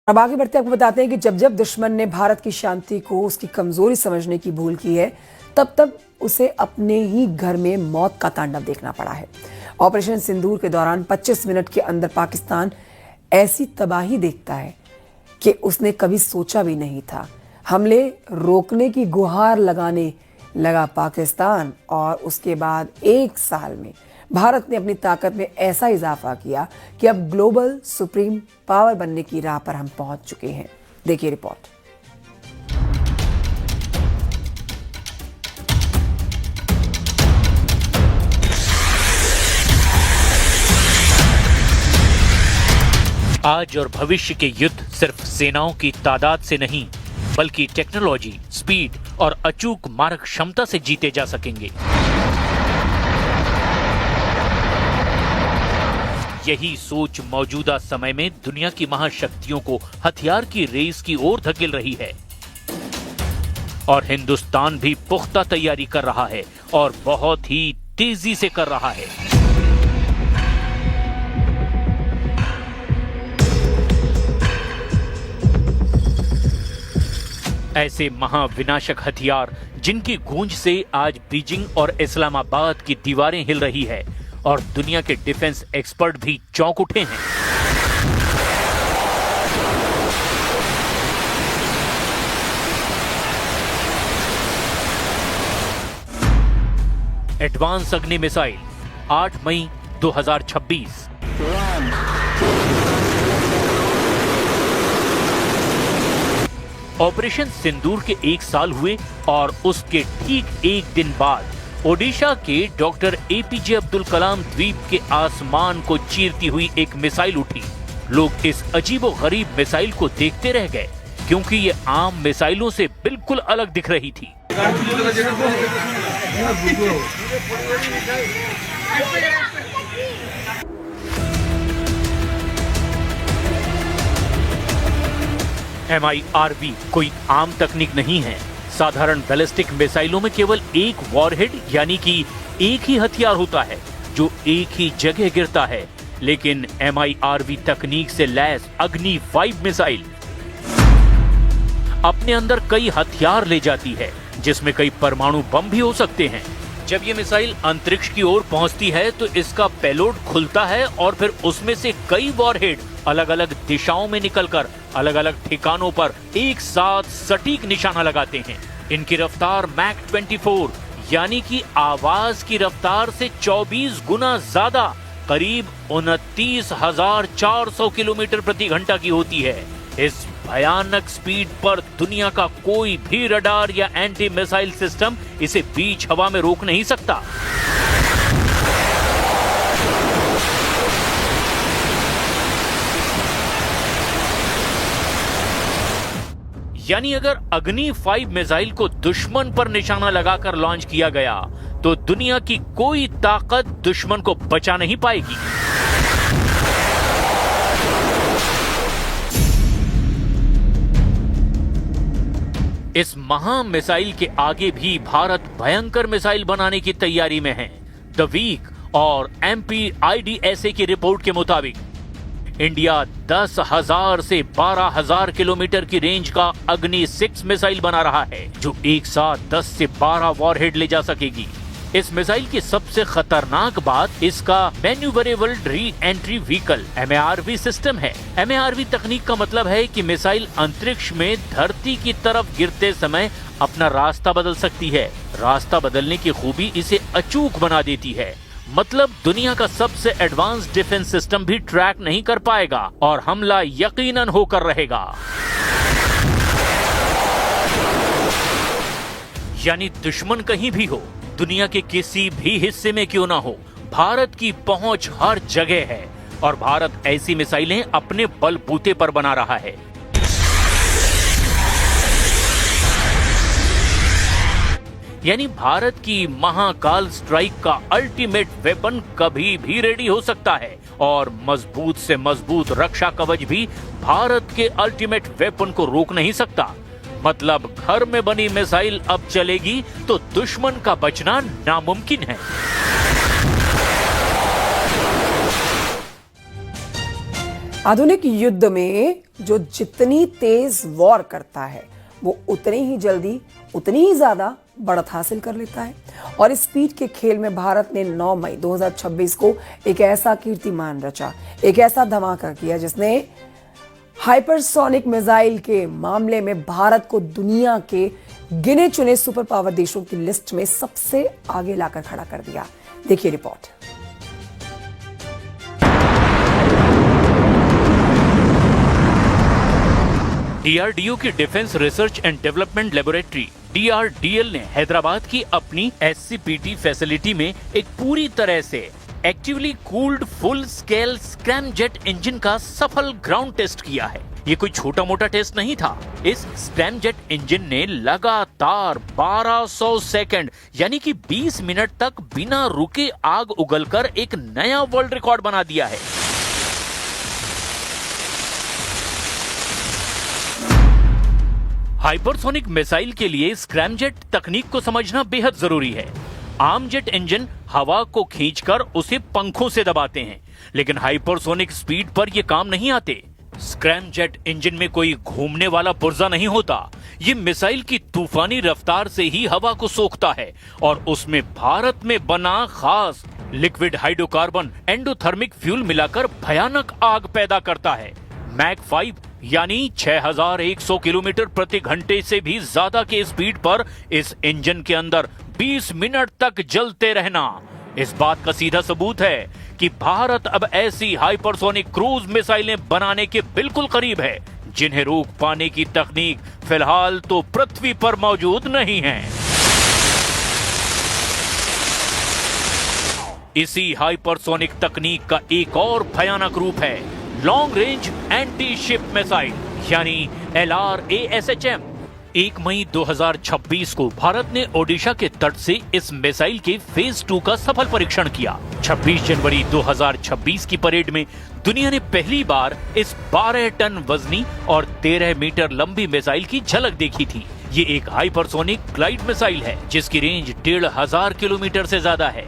अब आगे बढ़ते आपको बताते हैं कि जब जब दुश्मन ने भारत की शांति को उसकी कमजोरी समझने की भूल की है, तब तब उसे अपने ही घर में मौत का तांडव देखना पड़ा है। ऑपरेशन सिंदूर के दौरान 25 मिनट के अंदर पाकिस्तान ऐसी तबाही देखता है कि उसने कभी सोचा भी नहीं था। हमले रोकने की गुहार लगाने लगा पाकिस्तान और उसके बाद एक साल में भारत ने अपनी ताकत में ऐसा इजाफा किया कि अब ग्लोबल सुप्रीम पावर बनने की राह पर हम पहुंच चुके हैं। देखिए रिपोर्ट। आज और भविष्य के युद्ध सिर्फ सेनाओं की तादाद से नहीं, बल्कि टेक्नोलॉजी, स्पीड और अचूक मारक क्षमता से जीते जा सकेंगे। यही सोच मौजूदा समय में दुनिया की महाशक्तियों को हथियार की रेस की ओर धकेल रही है और हिंदुस्तान भी पुख्ता तैयारी कर रहा है और बहुत ही तेजी से कर रहा है। ऐसे महाविनाशक हथियार जिनकी गूंज से आज बीजिंग और इस्लामाबाद की दीवारें हिल रही है और दुनिया के डिफेंस एक्सपर्ट भी चौंक उठे हैं। एडवांस अग्नि मिसाइल 8 मई 2026। ऑपरेशन सिंदूर के 1 साल हुए और उसके ठीक एक दिन बाद ओडिशा के डॉक्टर एपीजे अब्दुल कलाम द्वीप के आसमान को चीरती हुई एक मिसाइल उठी। लोग इस अजीबोगरीब मिसाइल को देखते रह गए क्योंकि ये आम मिसाइलों से बिल्कुल अलग दिख रही थी। MIRV कोई आम तकनीक नहीं है। साधारण बैलिस्टिक मिसाइलों में केवल एक वॉरहेड यानी कि एक ही हथियार होता है जो एक ही जगह गिरता है, लेकिन MIRV तकनीक से लैस अग्नि 5 मिसाइल अपने अंदर कई हथियार ले जाती है, जिसमें कई परमाणु बम भी हो सकते हैं। जब ये मिसाइल अंतरिक्ष की ओर पहुंचती है तो इसका पेलोड खुलता है और फिर उसमें से कई वॉरहेड अलग अलग दिशाओं में निकलकर अलग अलग ठिकानों पर एक साथ सटीक निशाना लगाते हैं। इनकी रफ्तार मैक 24 यानी कि आवाज की रफ्तार से 24 गुना ज्यादा, करीब 29,400 किलोमीटर प्रति घंटा की होती है। इस भयानक स्पीड पर दुनिया का कोई भी रडार या एंटी मिसाइल सिस्टम इसे बीच हवा में रोक नहीं सकता। यानी अगर अग्नि 5 मिसाइल को दुश्मन पर निशाना लगाकर लॉन्च किया गया तो दुनिया की कोई ताकत दुश्मन को बचा नहीं पाएगी। इस महा मिसाइल के आगे भी भारत भयंकर मिसाइल बनाने की तैयारी में है। द वीक और MPIDSA की रिपोर्ट के मुताबिक इंडिया 10,000 से 12,000 किलोमीटर की रेंज का अग्नि 6 मिसाइल बना रहा है जो एक साथ 10 से 12 वॉरहेड ले जा सकेगी। इस मिसाइल की सबसे खतरनाक बात इसका manoeuvrable re entry vehicle MARV system है। MARV तकनीक का मतलब है कि मिसाइल अंतरिक्ष में धरती की तरफ गिरते समय अपना रास्ता बदल सकती है। रास्ता बदलने की खूबी इसे अचूक बना देती है। मतलब दुनिया का सबसे एडवांस डिफेंस सिस्टम भी ट्रैक नहीं कर पाएगा और हमला यकीनन होकर रहेगा। यानी दुश्मन कहीं भी हो, दुनिया के किसी भी हिस्से में क्यों ना हो, भारत की पहुंच हर जगह है और भारत ऐसी मिसाइलें अपने बलबूते पर बना रहा है। यानी भारत की महाकाल स्ट्राइक का अल्टीमेट वेपन कभी भी रेडी हो सकता है और मजबूत से मजबूत रक्षा कवच भी भारत के अल्टीमेट वेपन को रोक नहीं सकता। मतलब घर में बनी मिसाइल अब चलेगी तो दुश्मन का बचना नामुमकिन है। आधुनिक युद्ध में जो जितनी तेज वॉर करता है वो उतनी ही जल्दी, उतनी ही ज्यादा बढ़त हासिल कर लेता है। और इस स्पीड के खेल में भारत ने 9 मई 2026 को एक ऐसा कीर्तिमान रचा, एक ऐसा धमाका किया जिसने हाइपरसोनिक मिसाइल के मामले में भारत को दुनिया के गिने चुने सुपर पावर देशों की लिस्ट में सबसे आगे लाकर खड़ा कर दिया। देखिए रिपोर्ट। डीआरडीओ की defence research and development laboratory DRDL ने हैदराबाद की अपनी एससीपीटी फैसिलिटी में एक पूरी तरह से actively cooled full scale scramjet engine का सफल ग्राउंड टेस्ट किया है। ये कोई छोटा मोटा टेस्ट नहीं था। इस स्क्रैमजेट इंजन ने लगातार 1200 सेकंड यानी कि 20 मिनट तक बिना रुके आग उगलकर एक नया वर्ल्ड रिकॉर्ड बना दिया है। हाइपरसोनिक मिसाइल के लिए स्क्रैमजेट तकनीक को समझना बेहद जरूरी है। आम जेट इंजन हवा को खींचकर उसे पंखों से दबाते हैं, लेकिन हाइपरसोनिक स्पीड पर ये काम नहीं आते। स्क्रैमजेट इंजन में कोई घूमने वाला पुर्जा नहीं होता। ये मिसाइल की तूफानी रफ्तार से ही हवा को सोखता है और उसमें भारत में बना खास लिक्विड हाइड्रोकार्बन एंडोथर्मिक फ्यूल मिलाकर भयानक आग पैदा करता है। मैक 5 यानी 6100 किलोमीटर प्रति घंटे से भी ज्यादा के स्पीड पर इस इंजन के अंदर 20 मिनट तक जलते रहना इस बात का सीधा सबूत है कि भारत अब ऐसी हाइपरसोनिक क्रूज मिसाइलें बनाने के बिल्कुल करीब है जिन्हें रोक पाने की तकनीक फिलहाल तो पृथ्वी पर मौजूद नहीं है। इसी हाइपरसोनिक तकनीक का एक और भयानक रूप है long range anti ship missile यानी LRASHM। 1 मई 2026 को भारत ने ओडिशा के तट से इस मिसाइल के फेज 2 का सफल परीक्षण किया। 26 जनवरी 2026 की परेड में दुनिया ने पहली बार इस 12 टन वजनी और 13 मीटर लंबी मिसाइल की झलक देखी थी। ये एक हाइपरसोनिक ग्लाइड मिसाइल है जिसकी रेंज 1500 किलोमीटर से ज्यादा है।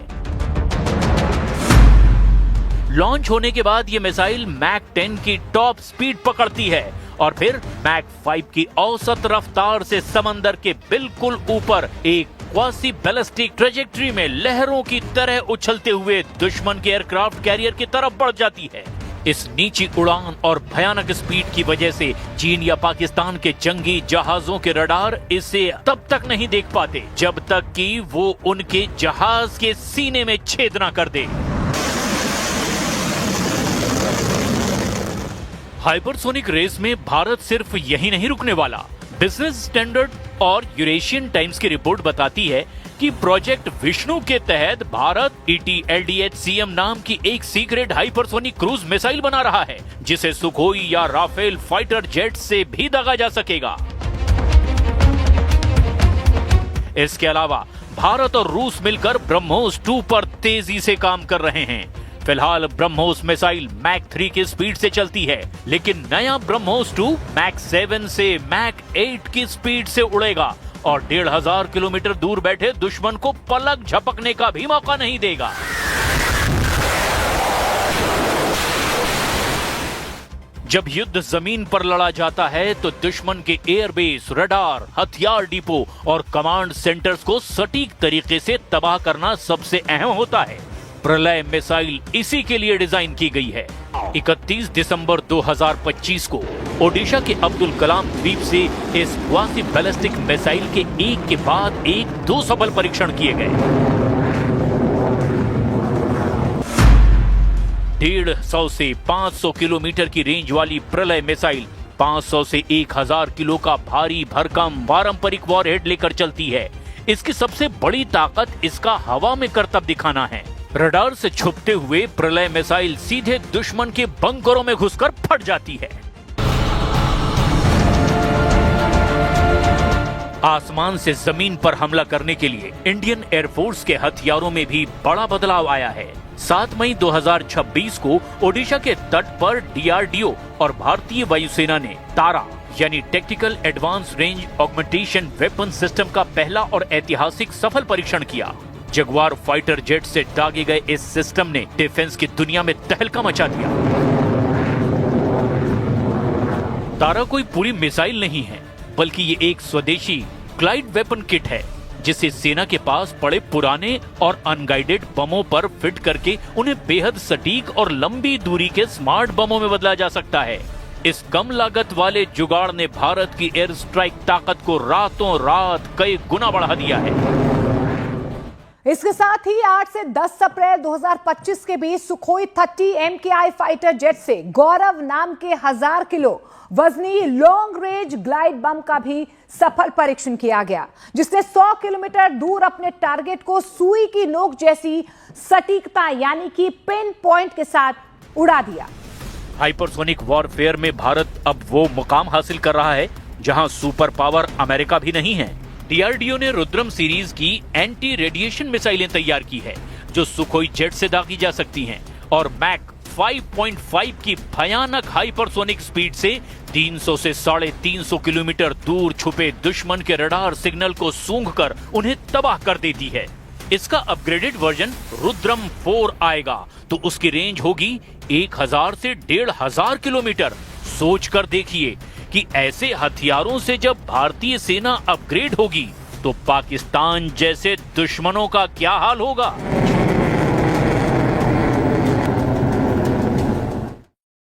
लॉन्च होने के बाद ये मिसाइल मैक 10 की टॉप स्पीड पकड़ती है और फिर मैक 5 की औसत रफ्तार से समंदर के बिल्कुल ऊपर एक क्वासी बैलिस्टिक ट्रेजेक्टरी में लहरों की तरह उछलते हुए दुश्मन के एयरक्राफ्ट कैरियर की तरफ बढ़ जाती है। इस नीची उड़ान और भयानक स्पीड की वजह से चीन या पाकिस्तान के जंगी जहाजों के रडार इसे तब तक नहीं देख पाते जब तक कि वो उनके जहाज के सीने में छेद न कर दे। हाइपरसोनिक रेस में भारत सिर्फ यही नहीं रुकने वाला। बिजनेस स्टैंडर्ड और यूरेशियन टाइम्स की रिपोर्ट बताती है कि प्रोजेक्ट विष्णु के तहत भारत ETLDH-CM नाम की एक सीक्रेट हाइपरसोनिक क्रूज मिसाइल बना रहा है जिसे सुखोई या राफेल फाइटर जेट से भी दागा जा सकेगा। इसके अलावा भारत और रूस मिलकर ब्रह्मोस 2 पर तेजी से काम कर रहे हैं। फिलहाल ब्रह्मोस मिसाइल मैक 3 की स्पीड से चलती है, लेकिन नया ब्रह्मोस 2 मैक 7 से मैक 8 की स्पीड से उड़ेगा और 1500 किलोमीटर दूर बैठे दुश्मन को पलक झपकने का भी मौका नहीं देगा। जब युद्ध जमीन पर लड़ा जाता है तो दुश्मन के एयरबेस, रडार, हथियार डिपो और कमांड सेंटर्स को सटीक तरीके से तबाह करना सबसे अहम होता है। प्रलय मिसाइल इसी के लिए डिजाइन की गई है। 31 दिसंबर 2025 को ओडिशा के अब्दुल कलाम द्वीप से इस क्वासी बैलिस्टिक मिसाइल के एक के बाद एक 2 सफल परीक्षण किए गए। 150 से 500 किलोमीटर की रेंज वाली प्रलय मिसाइल 500 से 1000 किलो का भारी भरकम पारंपरिक वॉरहेड लेकर चलती है। इसकी सबसे बड़ी ताकत इसका हवा में करतब दिखाना है। रडार से छुपते हुए प्रलय मिसाइल सीधे दुश्मन के बंकरों में घुसकर फट जाती है। आसमान से जमीन पर हमला करने के लिए इंडियन एयरफोर्स के हथियारों में भी बड़ा बदलाव आया है। 7 मई 2026 को ओडिशा के तट पर डीआरडीओ और भारतीय वायुसेना ने तारा यानी tactical advance range augmentation weapon system का पहला और ऐतिहासिक सफल परीक्षण किया। जगुआर फाइटर जेट से दागे गए इस सिस्टम ने डिफेंस की दुनिया में तहलका मचा दिया। तारा कोई पूरी मिसाइल नहीं है, बल्कि ये एक स्वदेशी ग्लाइड वेपन किट है, जिसे सेना के पास पड़े पुराने और अनगाइडेड बमों पर फिट करके उन्हें बेहद सटीक और लंबी दूरी के स्मार्ट बमों में बदला जा सकता है। इस कम लागत वाले जुगाड़ ने भारत की एयर स्ट्राइक ताकत को रातों रात कई गुना बढ़ा दिया है। इसके साथ ही 8 से 10 अप्रैल 2025 के बीच सुखोई 30 MKI फाइटर जेट से गौरव नाम के 1000 किलो वजनी लॉन्ग रेंज ग्लाइड बम का भी सफल परीक्षण किया गया, जिसने 100 किलोमीटर दूर अपने टारगेट को सुई की नोक जैसी सटीकता यानी कि पिन पॉइंट के साथ उड़ा दिया। हाइपरसोनिक वॉरफेयर में भारत अब वो मुकाम हासिल कर रहा है जहां सुपर पावर अमेरिका भी नहीं है। डीआरडीओ ने रुद्रम सीरीज की एंटी रेडिएशन मिसाइलें तैयार की है, जो सुखोई जेट से दागी जा सकती हैं और मैक 5.5 की भयानक हाइपरसोनिक स्पीड से 300 से 350 किलोमीटर दूर छुपे दुश्मन के रडार सिग्नल को सूंघकर उन्हें तबाह कर देती है। इसका अपग्रेडेड वर्जन रुद्रम 4 आएगा तो उसकी रेंज होगी 1000 से 1500 किलोमीटर। सोच कर देखिए कि ऐसे हथियारों से जब भारतीय सेना अपग्रेड होगी तो पाकिस्तान जैसे दुश्मनों का क्या हाल होगा।